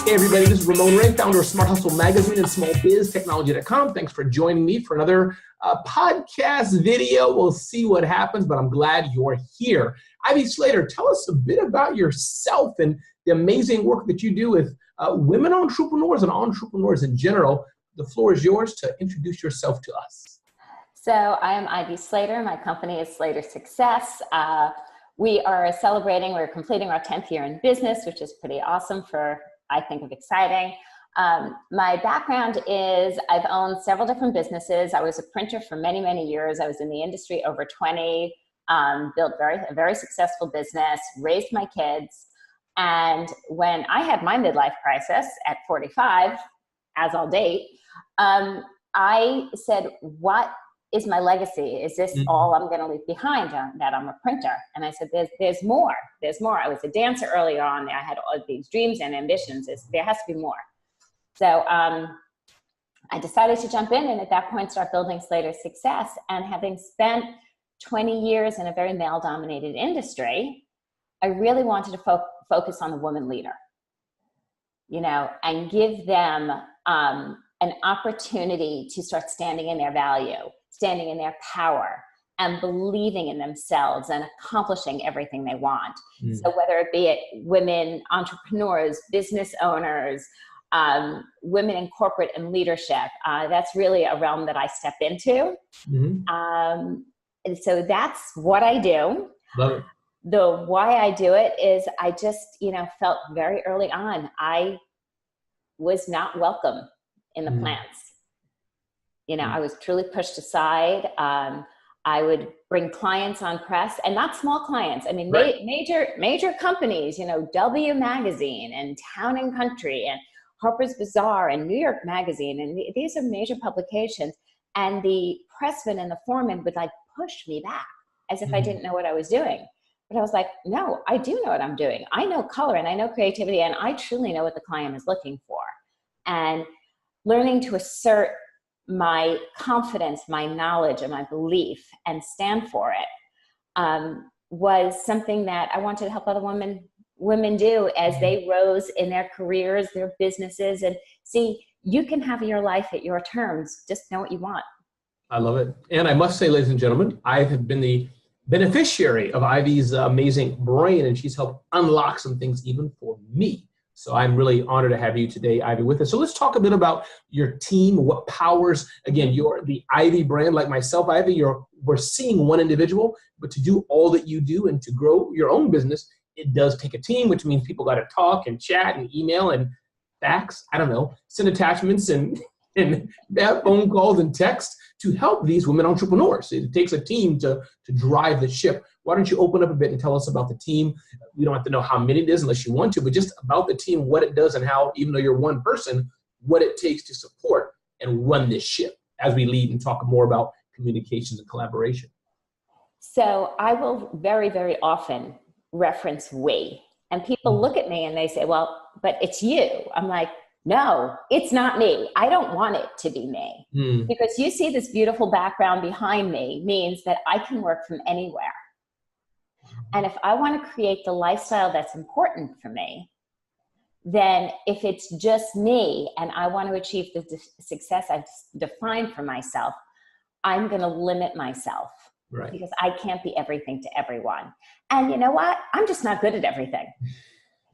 Hey everybody, this is Ramon Ray, founder of Smart Hustle Magazine and SmallBizTechnology.com. Thanks for joining me for another podcast video. We'll see what happens, but I'm glad you're here. Ivy Slater, tell us a bit about yourself and the amazing work that you do with women entrepreneurs and entrepreneurs in general. The floor is yours to introduce yourself to us. So I am Ivy Slater. My company is Slater Success. We're completing our 10th year in business, which is pretty awesome I think of exciting. My background is I've owned several different businesses. I was a printer for many, many years. I was in the industry over 20, built a very successful business, raised my kids. And when I had my midlife crisis at 45, as I'll date, I said, what is my legacy? Is this all I'm going to leave behind, that I'm a printer? And I said, there's more. There's more. I was a dancer early on. I had all these dreams and ambitions. There has to be more. So I decided to jump in and at that point start building Slater Success. And having spent 20 years in a very male-dominated industry, I really wanted to focus on the woman leader, and give them an opportunity to start standing in their value, standing in their power, and believing in themselves and accomplishing everything they want. So whether it be women entrepreneurs, business owners, women in corporate and leadership, that's really a realm that I step into. And so that's what I do. Love it. The why I do it is I just, felt very early on, I was not welcome in the plants. I was truly pushed aside. I would bring clients on press, and not small clients. I mean, right. major companies, W Magazine and Town and Country and Harper's Bazaar and New York Magazine. And these are major publications. And the pressman and the foreman would push me back as if I didn't know what I was doing. But I was like, no, I do know what I'm doing. I know color and I know creativity, and I truly know what the client is looking for. And learning to assert my confidence, my knowledge, and my belief and stand for it was something that I wanted to help other women do as they rose in their careers, their businesses, and see, you can have your life at your terms. Just know what you want. I love it. And I must say, ladies and gentlemen, I have been the beneficiary of Ivy's amazing brain, and she's helped unlock some things even for me. So I'm really honored to have you today, Ivy, with us. So let's talk a bit about your team, what powers, again, you're the Ivy brand, like myself, Ivy, we're seeing one individual, but to do all that you do and to grow your own business, it does take a team, which means people got to talk and chat and email and fax, send attachments and have phone calls and text to help these women entrepreneurs. It takes a team to drive the ship. Why don't you open up a bit and tell us about the team? We don't have to know how many it is unless you want to, but just about the team, what it does, and how, even though you're one person, what it takes to support and run this ship as we lead and talk more about communications and collaboration. So I will very, very often reference we. And people look at me and they say, well, but it's you. I'm like, no, it's not me. I don't want it to be me. Because you see this beautiful background behind me means that I can work from anywhere. And if I want to create the lifestyle that's important for me, then if it's just me and I want to achieve the success I've defined for myself, I'm going to limit myself. Right. Because I can't be everything to everyone. And you know what? I'm just not good at everything.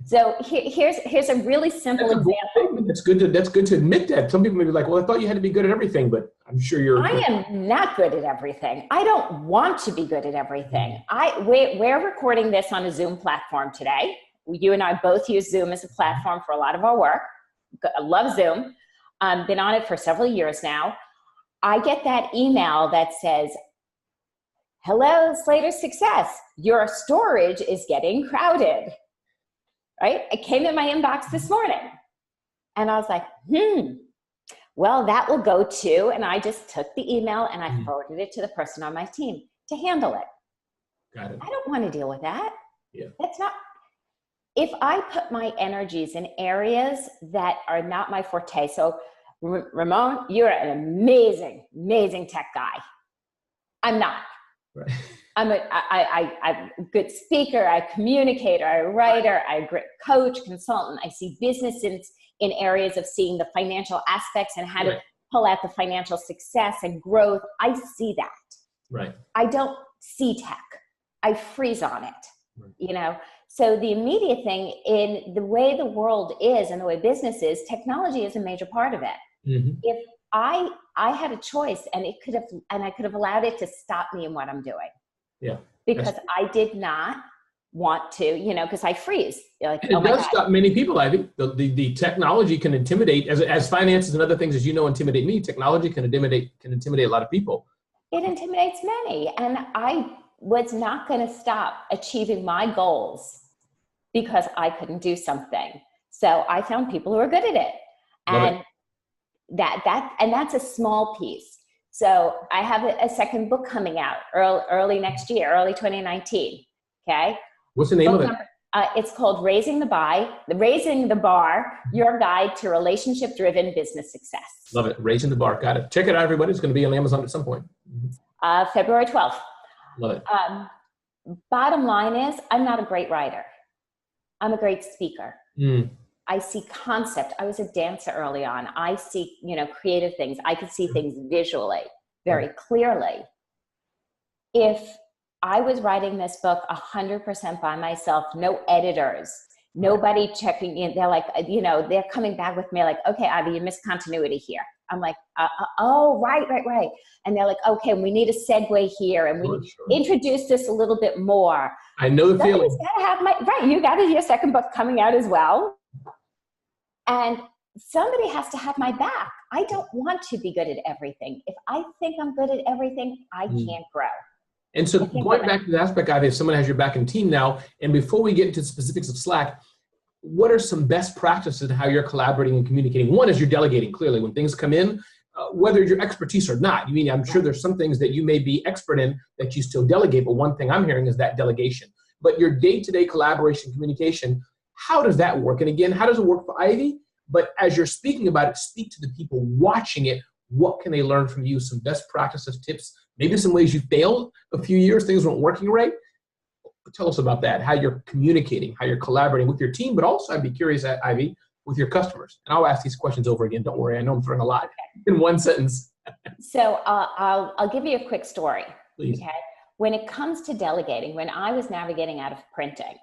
So here's a really simple example. That's good to admit that. Some people may be like, well, I thought you had to be good at everything, but I'm sure I am not good at everything. I don't want to be good at everything. We're recording this on a Zoom platform today. You and I both use Zoom as a platform for a lot of our work. I love Zoom. Been on it for several years now. I get that email that says, hello, Slater Success. Your storage is getting crowded. Right? It came in my inbox this morning. And I was like, well, that will go to, and I just took the email and I forwarded it to the person on my team to handle it. Got it. I don't want to deal with that. Yeah. That's not, if I put my energies in areas that are not my forte. So Ramon, you're an amazing, amazing tech guy. I'm not. Right. I'm a good speaker, I'm a communicator, I'm a writer, I'm a great coach, consultant. I see business in areas of seeing the financial aspects and how to pull out the financial success and growth. I see that. Right. I don't see tech. I freeze on it, you know? So the immediate thing in the way the world is and the way business is, technology is a major part of it. Mm-hmm. If I had a choice and I could have allowed it to stop me in what I'm doing. Yeah. Because I did not want to, you know, because I freeze. You're like, and it does stop many people, Ivy. The technology can intimidate, as finances and other things, as you know, intimidate me. Technology can intimidate a lot of people. It intimidates many. And I was not going to stop achieving my goals because I couldn't do something. So I found people who are good at it. And that's a small piece. So I have a second book coming out early next year, early 2019. Okay. What's the name of it? It's called Raising the Bar, Your Guide to Relationship-Driven Business Success. Love it. Raising the Bar. Got it. Check it out, everybody. It's going to be on Amazon at some point. February 12th. Love it. Bottom line is, I'm not a great writer. I'm a great speaker. I see concept. I was a dancer early on. I see, you know, creative things. I could see things visually, very clearly. If I was writing this book 100% by myself, no editors, nobody checking in. They're like, you know, they're coming back with me like, okay, Ivy, you missed continuity here. I'm like, oh, right. And they're like, okay, we need a segue here. And we introduce this a little bit more. I know the feeling. You got your second book coming out as well. And somebody has to have my back. I don't want to be good at everything. If I think I'm good at everything, I can't grow. And so going back to the aspect, Ivy, if someone has your back in team now, and before we get into the specifics of Slack, what are some best practices in how you're collaborating and communicating? One is you're delegating clearly when things come in, whether your expertise or not. You mean, I'm sure there's some things that you may be expert in that you still delegate, but one thing I'm hearing is that delegation. But your day-to-day collaboration, communication, how does that work? And again, how does it work for Ivy? But as you're speaking about it, speak to the people watching it. What can they learn from you? Some best practices, tips, maybe some ways you failed a few years, things weren't working right. Tell us about that, how you're communicating, how you're collaborating with your team, but also I'd be curious, Ivy, with your customers. And I'll ask these questions over again. Don't worry. I know I'm throwing a lot in one sentence. So I'll give you a quick story. Please. Okay. When it comes to delegating, when I was navigating out of printing,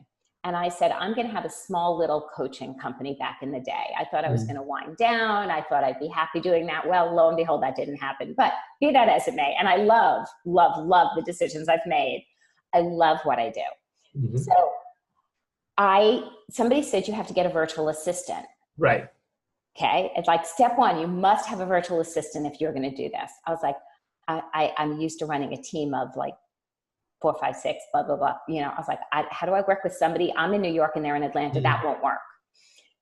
and I said, I'm going to have a small little coaching company back in the day. I thought I was going to wind down. I thought I'd be happy doing that. Well, lo and behold, that didn't happen. But be that as it may, and I love the decisions I've made. I love what I do. Mm-hmm. So somebody said you have to get a virtual assistant. Right. Okay. It's like step one, you must have a virtual assistant if you're going to do this. I was like, I'm used to running a team of like 4, 5, 6, blah, blah, blah. You know, I was like, how do I work with somebody? I'm in New York and they're in Atlanta. Mm-hmm. That won't work.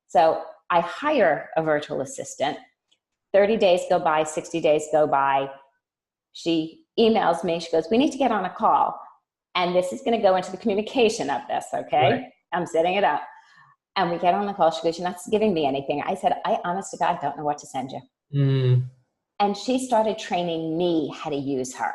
So I hire a virtual assistant. 30 days go by, 60 days go by. She emails me. She goes, we need to get on a call. And this is going to go into the communication of this. Okay. Right. I'm setting it up. And we get on the call. She goes, you're not giving me anything. I said, I honest to God don't know what to send you. Mm. And she started training me how to use her.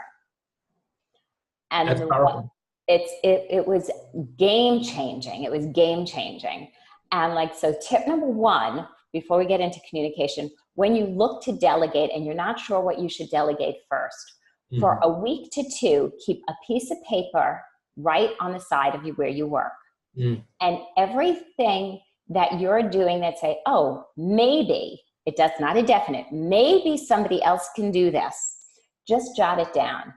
And that's powerful. It was game changing. It was game changing. And like, so tip number one, before we get into communication, when you look to delegate and you're not sure what you should delegate first, for a week to 2, keep a piece of paper right on the side of you where you work. And everything that you're doing that say, oh, maybe, it does not a definite, maybe somebody else can do this. Just jot it down.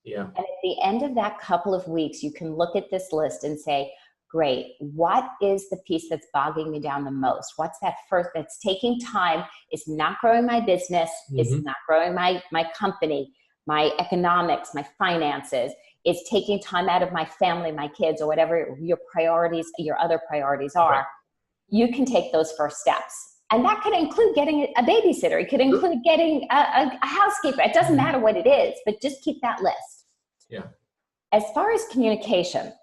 Yeah. And at the end of that couple of weeks, you can look at this list and say, great, what is the piece that's bogging me down the most? What's that first that's taking time? It's not growing my business. It's not growing my company, my economics, my finances. It's taking time out of my family, my kids, or whatever your priorities, your other priorities are. Right. You can take those first steps. And that could include getting a babysitter. It could include getting a housekeeper. It doesn't matter what it is, but just keep that list. Yeah. As far as communication,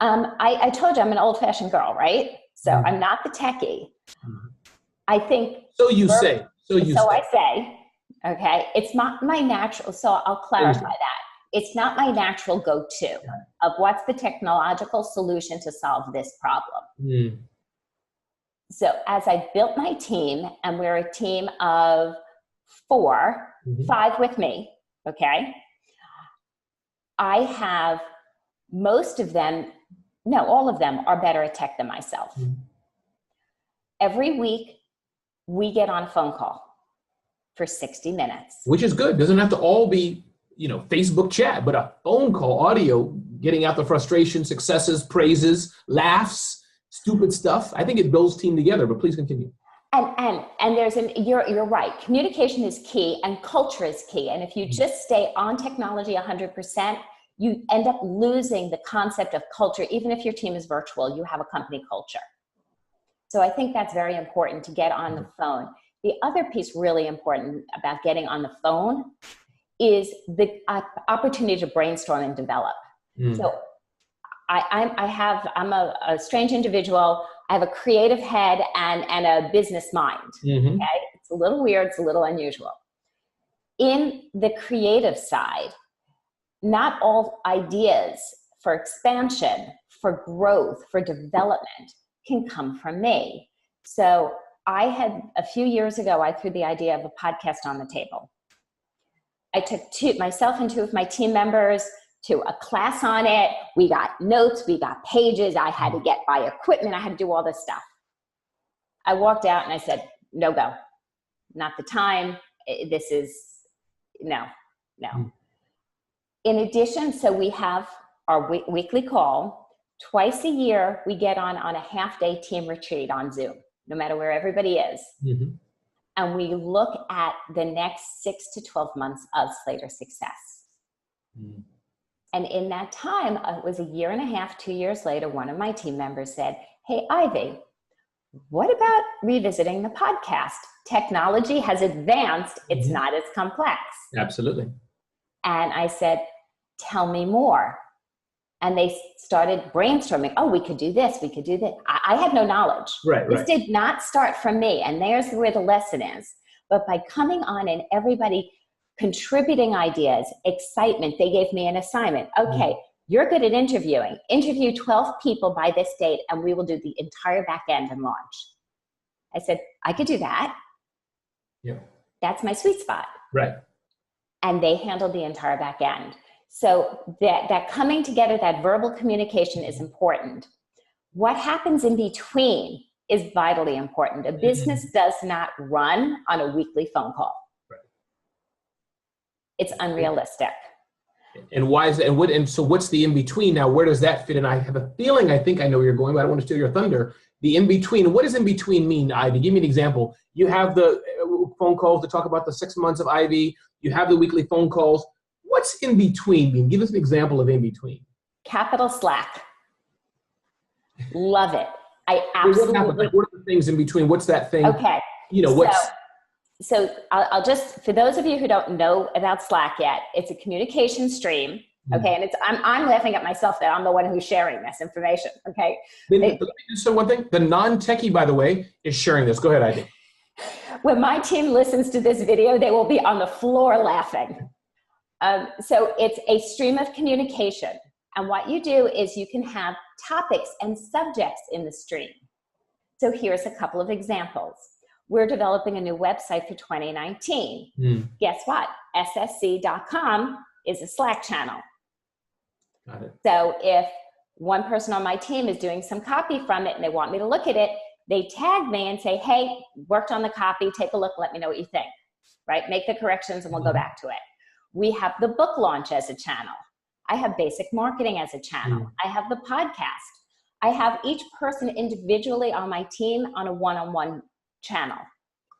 I told you I'm an old-fashioned girl, right? So I'm not the techie. I think. So you say. So I say. Okay. It's my natural. So I'll clarify that. It's not my natural go-to of what's the technological solution to solve this problem. Mm. So as I built my team, and we're a team of 4, 5 with me, okay? I have most of them, no, all of them are better at tech than myself. Every week, we get on a phone call for 60 minutes. Which is good. Doesn't have to all be, Facebook chat, but a phone call, audio, getting out the frustration, successes, praises, laughs, stupid stuff. I think it builds team together, but please continue. And you're right. Communication is key and culture is key. And if you just stay on technology 100%, you end up losing the concept of culture. Even if your team is virtual, you have a company culture. So I think that's very important to get on the phone. The other piece really important about getting on the phone is the opportunity to brainstorm and develop. So I'm a strange individual. I have a creative head and a business mind. Okay? It's a little weird, it's a little unusual. In the creative side, not all ideas for expansion, for growth, for development can come from me. So a few years ago, I threw the idea of a podcast on the table. I took myself and 2 of my team members to a class on it. We got notes, we got pages. I had to get my equipment. I had to do all this stuff. I walked out and I said, no go, not the time. This is, no. In addition, so we have our weekly call. Twice a year, we get on a half-day team retreat on Zoom, no matter where everybody is. And we look at the next 6 to 12 months of Slater success. And in that time, it was a year and a half, 2 years later, one of my team members said, hey, Ivy, what about revisiting the podcast? Technology has advanced. It's not as complex. Absolutely. And I said, tell me more. And they started brainstorming. Oh, we could do this. We could do that. I had no knowledge. This did not start from me. And there's where the lesson is. But by coming on and everybody contributing ideas, excitement, they gave me an assignment. Okay, you're good at interviewing. Interview 12 people by this date, and we will do the entire back end and launch. I said, I could do that. That's my sweet spot. And they handled the entire back end. So that coming together, that verbal communication is important. What happens in between is vitally important. A business does not run on a weekly phone call. It's unrealistic. And why is that? And so what's the in-between now? Where does that fit? And I have a feeling, I think I know where you're going, but I don't want to steal your thunder. The in-between, what does in-between mean, Ivy? Give me an example. You have the phone calls to talk about the 6 months of Ivy. You have the weekly phone calls. What's in between mean? Give us an example of in between. Capital Slack. Love it. I absolutely. What are the things in between? What's that thing? Okay. So I'll just, for those of you who don't know about Slack yet, it's a communication stream. Okay. And I'm laughing at myself that I'm the one who's sharing this information. Okay. Let me just say one thing. The non-techie, by the way, is sharing this. Go ahead, Ivy. When my team listens to this video, they will be on the floor laughing. So it's a stream of communication. And what you do is you can have topics and subjects in the stream. So here's a couple of examples. We're developing a new website for 2019. Guess what? SSC.com is a Slack channel. Got it. So if one person on my team is doing some copy from it and they want me to look at it, they tag me and say, hey, worked on the copy, take a look, let me know what you think, right? Make the corrections and we'll go back to it. We have the book launch as a channel. I have basic marketing as a channel. I have the podcast. I have each person individually on my team on a one-on-one channel.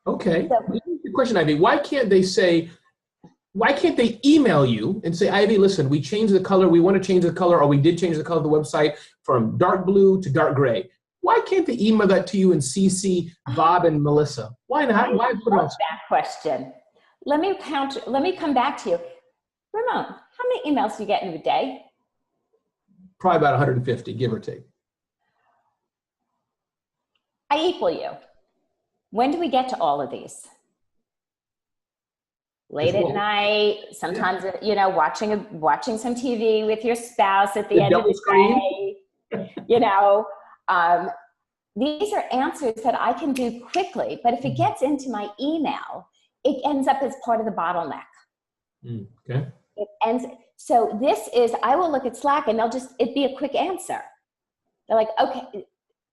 Okay. So, the question, Ivy, why can't they email you and say, Ivy, listen, we changed the color, we want to change the color, or we did change the color of the website from dark blue to dark gray. Why can't they email that to you and CC Bob and Melissa? Why not? Why put it on that question? Let me come back to you. Ramon, how many emails do you get in a day? Probably about 150, give or take. I equal you. When do we get to all of these? late at night, sometimes, you know, watching some TV with your spouse at the end of the day, you know, these are answers that I can do quickly, but if it gets into my email, it ends up as part of the bottleneck. Okay. It ends. So this is, I will look at Slack and it'd be a quick answer. They're like, okay,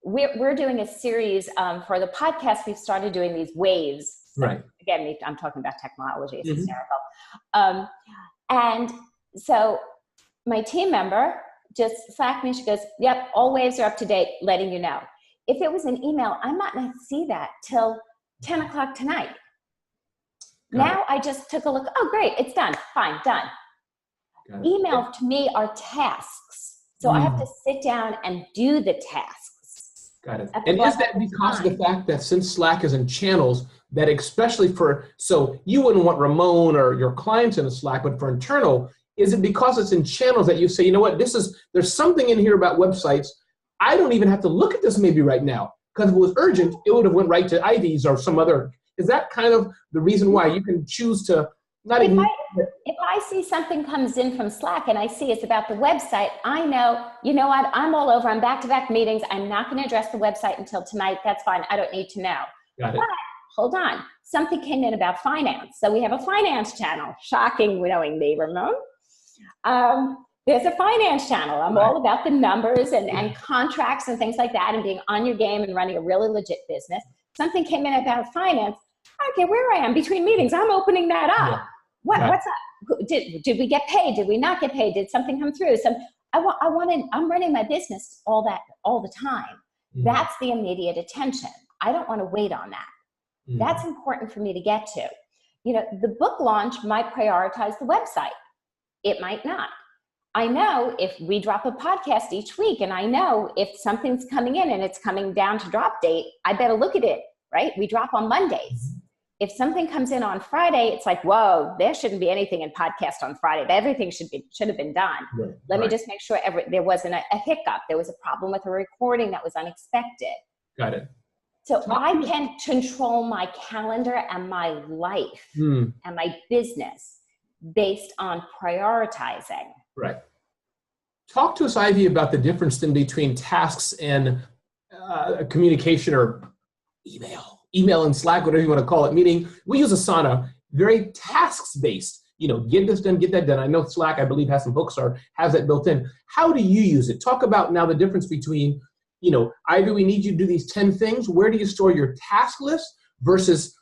we're doing a series for the podcast. We've started doing these waves. So right. Again, I'm talking about technology. It's hysterical. And so my team member just Slacked me. She goes, yep, all waves are up to date, letting you know. If it was an email, I might not see that till 10 o'clock tonight. Now I just took a look. Oh, great. It's done. Fine. Done. Email to me are tasks. So I have to sit down and do the tasks. Got it. And is that because of the fact that since Slack is in channels, that especially so you wouldn't want Ramon or your clients in a Slack, but for internal, is it because it's in channels that you say, you know what, there's something in here about websites. I don't even have to look at this maybe right now, because if it was urgent, it would have went right to IDs or some other. Is that kind of the reason why you can choose to not even? If I see something comes in from Slack and I see it's about the website, I know, you know what, I'm all over. I'm back-to-back meetings. I'm not going to address the website until tonight. That's fine. I don't need to know. Got it. But hold on. Something came in about finance. So we have a finance channel. Shocking, knowing me, Ramon. There's a finance channel. I'm all about the numbers and contracts and things like that and being on your game and running a really legit business. Something came in about finance. I don't care where I am between meetings. I'm opening that up. Yeah. What's up? Did we get paid? Did we not get paid? Did something come through? I'm running my business all the time. That's the immediate attention. I don't want to wait on that. That's important for me to get to. You know, the book launch might prioritize the website. It might not. I know if we drop a podcast each week, and I know if something's coming in and it's coming down to drop date, I better look at it, right? We drop on Mondays. If something comes in on Friday, it's like, whoa, there shouldn't be anything in podcast on Friday. Everything should have been done. Right. Let me just make sure there wasn't a hiccup. There was a problem with a recording that was unexpected. Got it. So I can control my calendar and my life and my business based on prioritizing. Right. Talk to us, Ivy, about the difference in between tasks and communication or email and Slack, whatever you want to call it. Meaning, we use Asana, very tasks-based. You know, get this done, get that done. I know Slack, I believe, has some hooks or has that built in. How do you use it? Talk about now the difference between, you know, Ivy, we need you to do these 10 things. Where do you store your task list versus,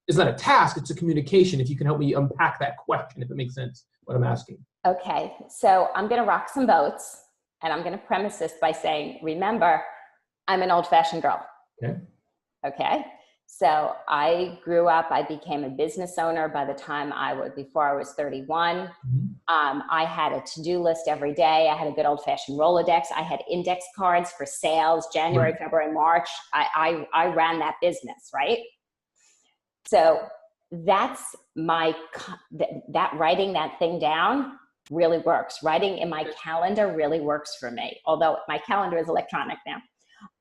it's not a task, it's a communication. If you can help me unpack that question, if it makes sense, what I'm asking. Okay, so I'm going to rock some boats, and I'm going to premise this by saying, remember, I'm an old-fashioned girl. Okay. So I grew up, I became a business owner by the time before I was 31. I had a to-do list every day. I had a good old-fashioned Rolodex. I had index cards for sales, January, February, March. I ran that business, right? So that's that writing that thing down really works. Writing in my calendar really works for me, although my calendar is electronic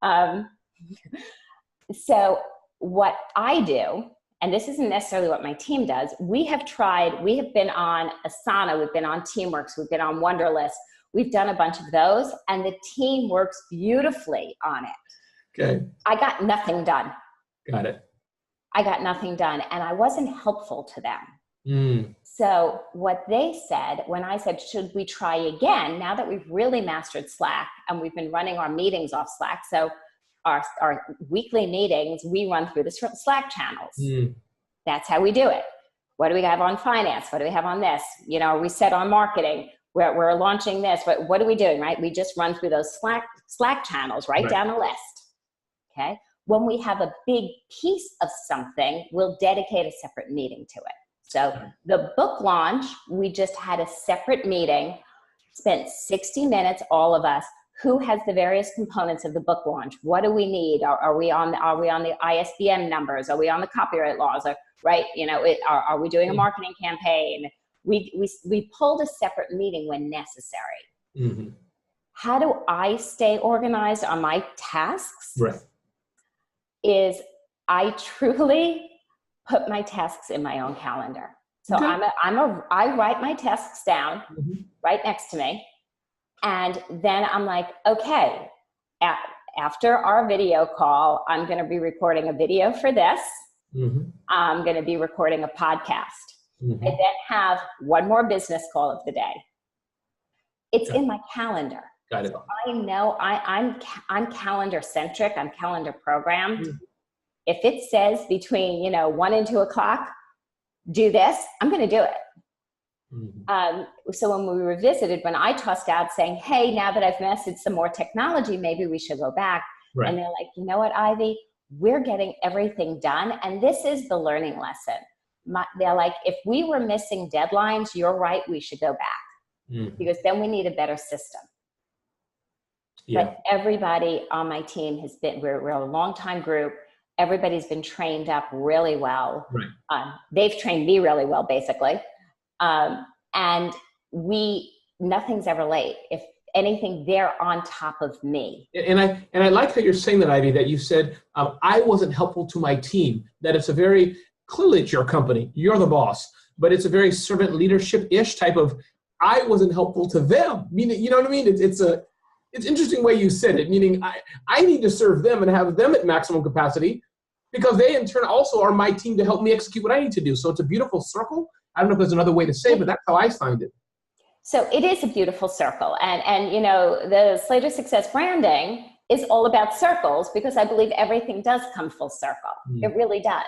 now. So what I do, and this isn't necessarily what my team does, we have been on Asana, we've been on Teamworks, we've been on Wunderlist, we've done a bunch of those, and the team works beautifully on it. Okay. I got nothing done. Got it. I got nothing done, and I wasn't helpful to them. So what they said, when I said, should we try again, now that we've really mastered Slack, and we've been running our meetings off Slack, so our weekly meetings, we run through the Slack channels. That's how we do it. What do we have on finance? What do we have on this? You know, we set on marketing. We're launching this. But what are we doing, right? We just run through those Slack channels, right down the list. Okay. When we have a big piece of something, we'll dedicate a separate meeting to it. So the book launch, we just had a separate meeting, spent 60 minutes, all of us. Who has the various components of the book launch? What do we need? Are we on the ISBN numbers? Are we on the copyright laws? Right? You know, are we doing a marketing campaign? We pulled a separate meeting when necessary. How do I stay organized on my tasks? Right. Is I truly put my tasks in my own calendar. So Okay. I write my tasks down right next to me. And then I'm like, okay, after our video call, I'm going to be recording a video for this. I'm going to be recording a podcast. I then have one more business call of the day. It's in my calendar. Got it. So I know I'm calendar centric. I'm calendar programmed. If it says between 1 and 2 o'clock, do this, I'm going to do it. So when we revisited, when I tossed out saying, hey, now that I've mastered some more technology, maybe we should go back. Right. And they're like, you know what, Ivy, we're getting everything done. And this is the learning lesson. They're like, if we were missing deadlines, you're right, we should go back. Because then we need a better system. Yeah. But everybody on my team has been, we're a long time group. Everybody's been trained up really well. Right. They've trained me really well, basically. And nothing's ever late. If anything, they're on top of me. And I like how you're saying that, Ivy, that you said, I wasn't helpful to my team, that it's a very, clearly it's your company, you're the boss, but it's a very servant leadership-ish type of, I wasn't helpful to them. Meaning, you know what I mean? It's interesting way you said it, meaning I need to serve them and have them at maximum capacity because they in turn also are my team to help me execute what I need to do. So it's a beautiful circle. I don't know if there's another way to say it, but that's how I find it. So it is a beautiful circle. And the Slater Success branding is all about circles because I believe everything does come full circle. It really does.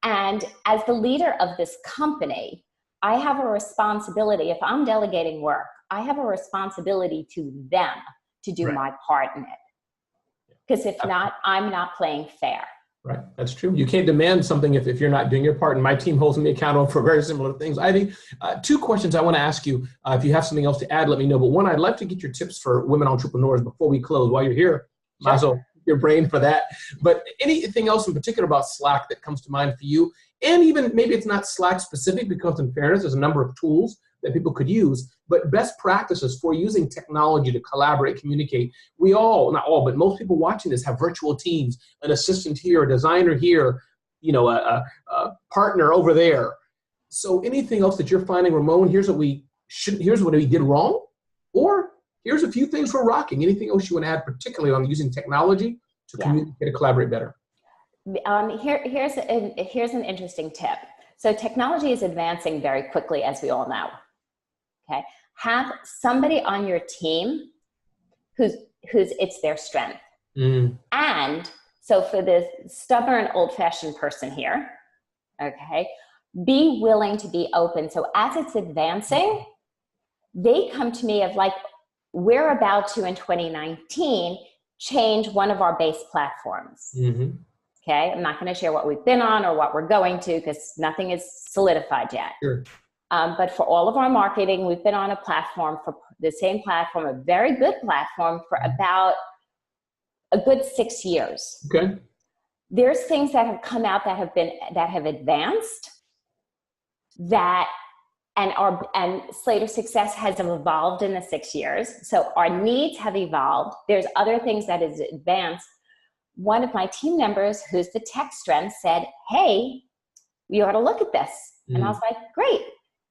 And as the leader of this company, I have a responsibility. If I'm delegating work, I have a responsibility to them to do my part in it. Because if not, I'm not playing fair. Right, that's true. You can't demand something if you're not doing your part, and my team holds me accountable for very similar things. Ivy, 2 questions I want to ask you. If you have something else to add, let me know. But one, I'd like to get your tips for women entrepreneurs before we close. While you're here, might as well keep your brain for that. But anything else in particular about Slack that comes to mind for you? And even maybe it's not Slack specific because in fairness, there's a number of tools that people could use, but best practices for using technology to collaborate, communicate. We all, not all, but most people watching this have virtual teams, an assistant here, a designer here, a partner over there. So anything else that you're finding, Ramon, here's what we did wrong, or here's a few things we're rocking. Anything else you want to add, particularly on using technology to communicate and collaborate better? Here's an interesting tip. So technology is advancing very quickly, as we all know. Okay, have somebody on your team who's it's their strength. And so for the stubborn, old-fashioned person here, okay, be willing to be open. So as it's advancing, they come to me of like, we're about to in 2019 change one of our base platforms. Okay, I'm not going to share what we've been on or what we're going to because nothing is solidified yet. Sure. But for all of our marketing, we've been on a platform, for the same platform, a very good platform for about a good 6 years. Okay. There's things that have come out that have advanced and Slater Success has evolved in the 6 years. So our needs have evolved. There's other things that is advanced. One of my team members, who's the tech strength, said, hey, you ought to look at this. And I was like, great.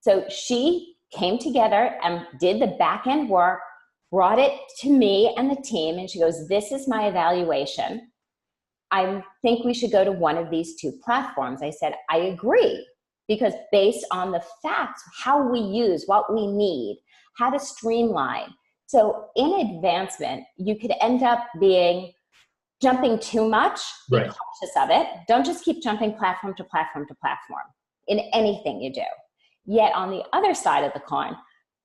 So she came together and did the back end work, brought it to me and the team, and she goes, this is my evaluation. I think we should go to one of these 2 platforms. I said, I agree, because based on the facts, how we use, what we need, how to streamline. So in advancement, you could end up jumping too much, be cautious of it. Don't just keep jumping platform to platform to platform in anything you do. Yet on the other side of the coin,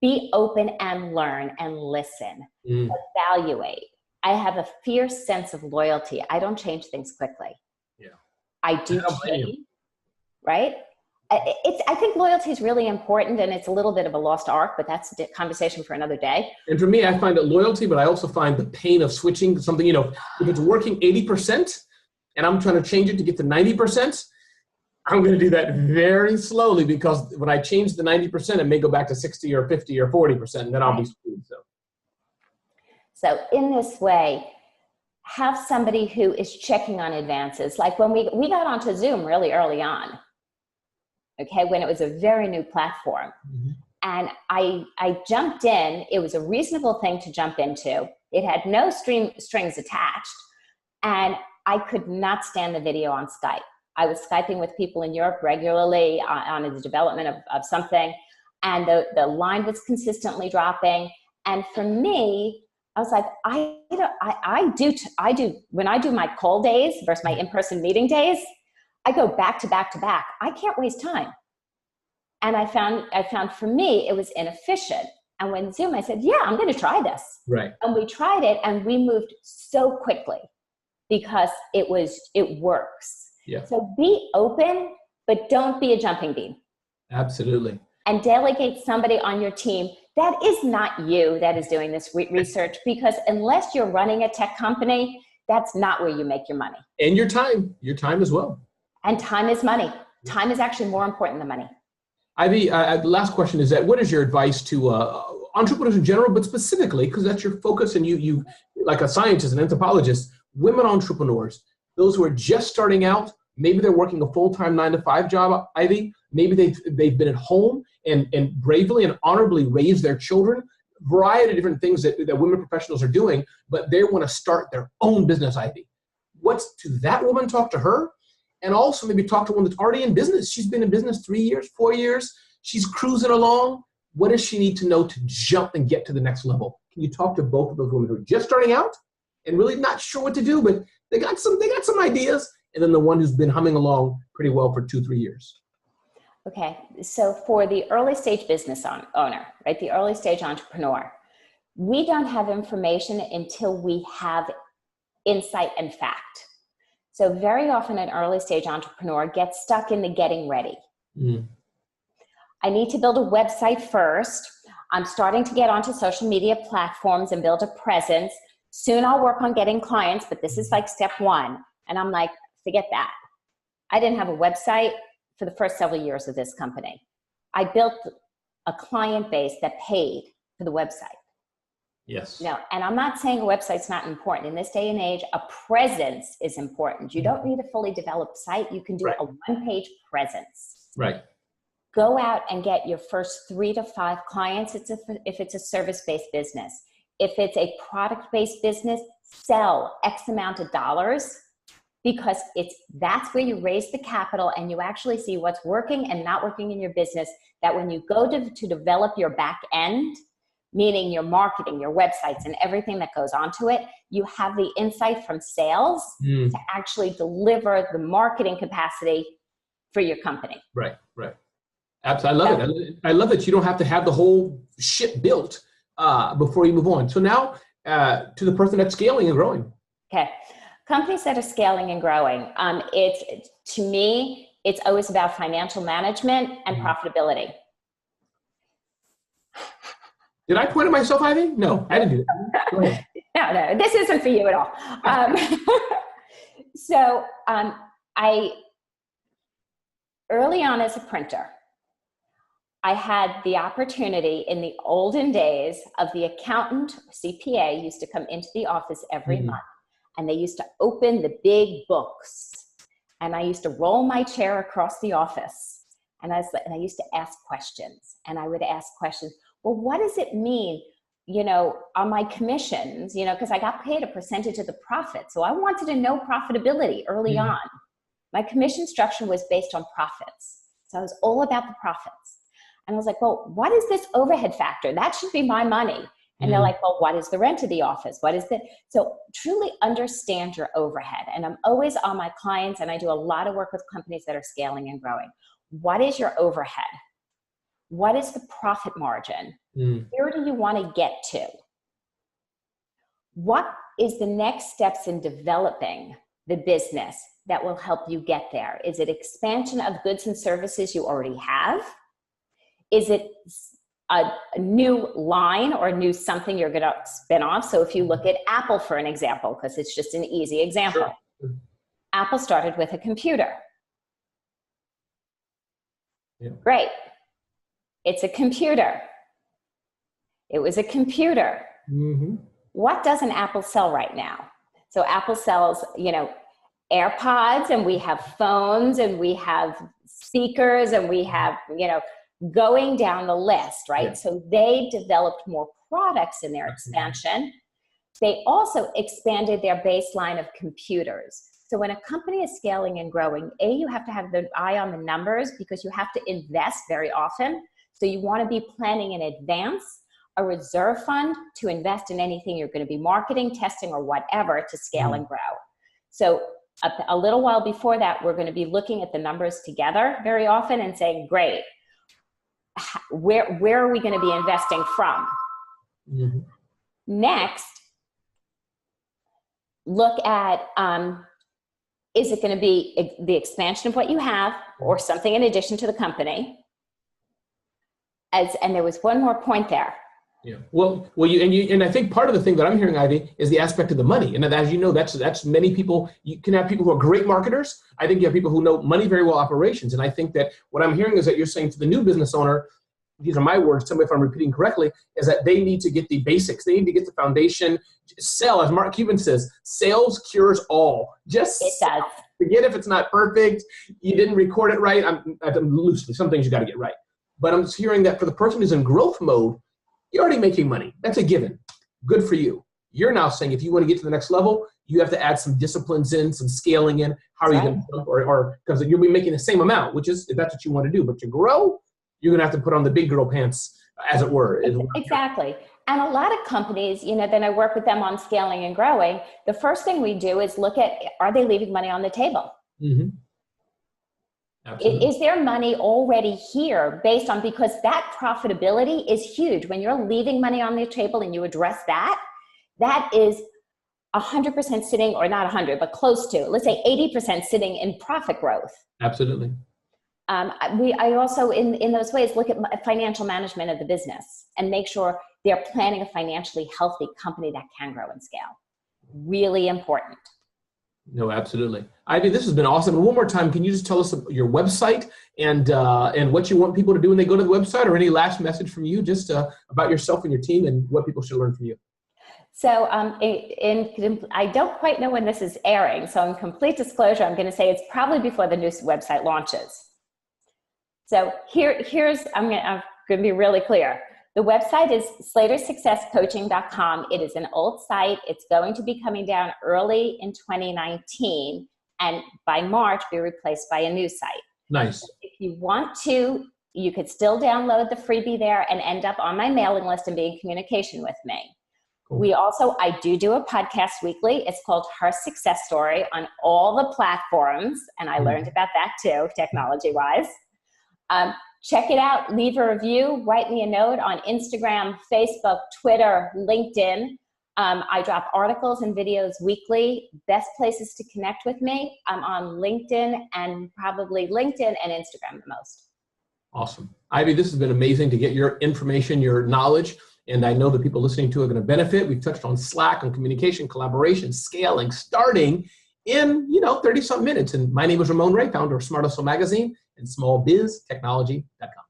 be open and learn and listen, evaluate. I have a fierce sense of loyalty. I don't change things quickly. Yeah, I do change, right? I think loyalty is really important, and it's a little bit of a lost art, but that's a conversation for another day. And for me, I find it loyalty, but I also find the pain of switching to something, if it's working 80% and I'm trying to change it to get to 90%, I'm going to do that very slowly because when I change the 90%, it may go back to 60 or 50 or 40%, and then I'll be screwed. So in this way, have somebody who is checking on advances. Like when we got onto Zoom really early on, okay, when it was a very new platform. Mm-hmm. And I jumped in. It was a reasonable thing to jump into. It had no strings attached. And I could not stand the video on Skype. I was Skyping with people in Europe regularly on the development of something. And the line was consistently dropping. And for me, I was like, I do, when I do my call days versus my in-person meeting days, I go back to back to back. I can't waste time. And I found for me, it was inefficient. And when Zoom, I said, yeah, I'm going to try this. Right. And we tried it and we moved so quickly because it works. Yeah. So be open, but don't be a jumping bean. Absolutely. And delegate somebody on your team that is not you that is doing this research, because unless you're running a tech company, that's not where you make your money. And your time as well. And time is money. Time is actually more important than money. Ivy, the last question is that what is your advice to entrepreneurs in general, but specifically, because that's your focus and you like a scientist, an anthropologist, women entrepreneurs, those who are just starting out, maybe they're working a full-time 9-to-5 job, Ivy, maybe they've been at home and bravely and honorably raised their children, variety of different things that women professionals are doing, but they want to start their own business, Ivy. What's to that woman, talk to her, and also maybe talk to one that's already in business. She's been in business 3 years, 4 years. She's cruising along. What does she need to know to jump and get to the next level? Can you talk to both of those women who are just starting out and really not sure what to do, but they got some ideas, and then the one who's been humming along pretty well for 2-3 years? Okay, so for the early stage business owner, right, the early stage entrepreneur, we don't have information until we have insight and fact. So very often an early stage entrepreneur gets stuck in the getting ready. Mm. I need to build a website first. I'm starting to get onto social media platforms and build a presence. Soon I'll work on getting clients, but this is like step one. And I'm like, forget that. I didn't have a website for the first several years of this company. I built a client base that paid for the website. Yes. No, and I'm not saying a website's not important. In this day and age, a presence is important. You don't need a fully developed site. You can do a one-page presence. Right. Go out and get your first 3 to 5 clients if it's a service-based business. If it's a product-based business, sell X amount of dollars, because that's where you raise the capital and you actually see what's working and not working in your business, that when you go to develop your back end, meaning your marketing, your websites, and everything that goes onto it, you have the insight from sales to actually deliver the marketing capacity for your company. Right, right. Absolutely. I love it. I love that you don't have to have the whole ship built before you move on. So now to the person that's scaling and growing. Okay. Companies that are scaling and growing, to me, it's always about financial management and profitability. Did I point at myself, Ivy? No, I didn't do that. Go ahead. No, this isn't for you at all. So I, early on as a printer, I had the opportunity in the olden days of the accountant, CPA, used to come into the office every month, and they used to open the big books. And I used to roll my chair across the office. And I used to ask questions. And I would ask questions. Well, what does it mean, on my commissions, because I got paid a percentage of the profit. So I wanted to know profitability early on. My commission structure was based on profits. So I was all about the profits. And I was like, well, what is this overhead factor? That should be my money. And they're like, well, what is the rent of the office? So truly understand your overhead. And I'm always on my clients, and I do a lot of work with companies that are scaling and growing. What is your overhead? What is the profit margin? Where do you want to get to? What is the next steps in developing the business that will help you get there? Is it expansion of goods and services you already have? Is it a new line or new something you're going to spin off? So if you look at Apple, for an example, because it's just an easy example. Sure. Apple started with a computer. Yeah. Great. It's a computer. It was a computer. What doesn't Apple sell right now? So Apple sells, AirPods, and we have phones, and we have speakers, and we have, going down the list, right? Yeah. So they developed more products in their expansion. They also expanded their baseline of computers. So when a company is scaling and growing, you have to have the eye on the numbers because you have to invest very often. So you want to be planning in advance a reserve fund to invest in anything you're going to be marketing, testing, or whatever to scale and grow. So a little while before that, we're going to be looking at the numbers together very often and saying, great, where are we going to be investing from? Mm-hmm. Next, look at, is it going to be the expansion of what you have or something in addition to the company? And there was one more point there. Yeah. Well, and I think part of the thing that I'm hearing, Ivy, is the aspect of the money. And as you know, that's many people. You can have people who are great marketers. I think you have people who know money very well, operations. And I think that what I'm hearing is that you're saying to the new business owner, these are my words, tell me if I'm repeating correctly, is that they need to get the basics. They need to get the foundation. Sell, as Mark Cuban says, sales cures all. Just it does. Forget if it's not perfect. You didn't record it right. I'm loosely. Some things you got to get right. But I'm just hearing that for the person who's in growth mode, you're already making money. That's a given. Good for you. You're now saying if you want to get to the next level, you have to add some disciplines in, some scaling in. How are you going to, or because you'll be making the same amount, which is, if that's what you want to do. But to grow, you're going to have to put on the big girl pants, as it were. Exactly. And a lot of companies, then I work with them on scaling and growing. The first thing we do is look at, are they leaving money on the table? Mm-hmm. Absolutely. Is there money already here based on, because that profitability is huge. When you're leaving money on the table and you address that, that is 100% sitting, or not 100, but close to, let's say 80% sitting in profit growth. Absolutely. I also, in those ways, look at financial management of the business and make sure they're planning a financially healthy company that can grow and scale. Really important. No, absolutely. Ivy, this has been awesome. And one more time, can you just tell us your website and what you want people to do when they go to the website, or any last message from you just about yourself and your team and what people should learn from you? So I don't quite know when this is airing. So in complete disclosure, I'm going to say it's probably before the new website launches. So I'm going to be really clear. The website is slatersuccesscoaching.com. It is an old site. It's going to be coming down early in 2019, and by March be replaced by a new site. Nice. If you want to, you could still download the freebie there and end up on my mailing list and be in communication with me. Cool. I do a podcast weekly. It's called Her Success Story on all the platforms, and I learned about that too, technology-wise. Check it out, leave a review, write me a note on Instagram, Facebook, Twitter, LinkedIn. I drop articles and videos weekly. Best places to connect with me, I'm on LinkedIn, and probably LinkedIn and Instagram the most. Awesome. Ivy, this has been amazing to get your information, your knowledge, and I know the people listening to it are going to benefit. We've touched on Slack, on communication, collaboration, scaling, starting in 30-some minutes. And my name is Ramon Ray, founder of Smart Hustle Magazine and smallbiztechnology.com.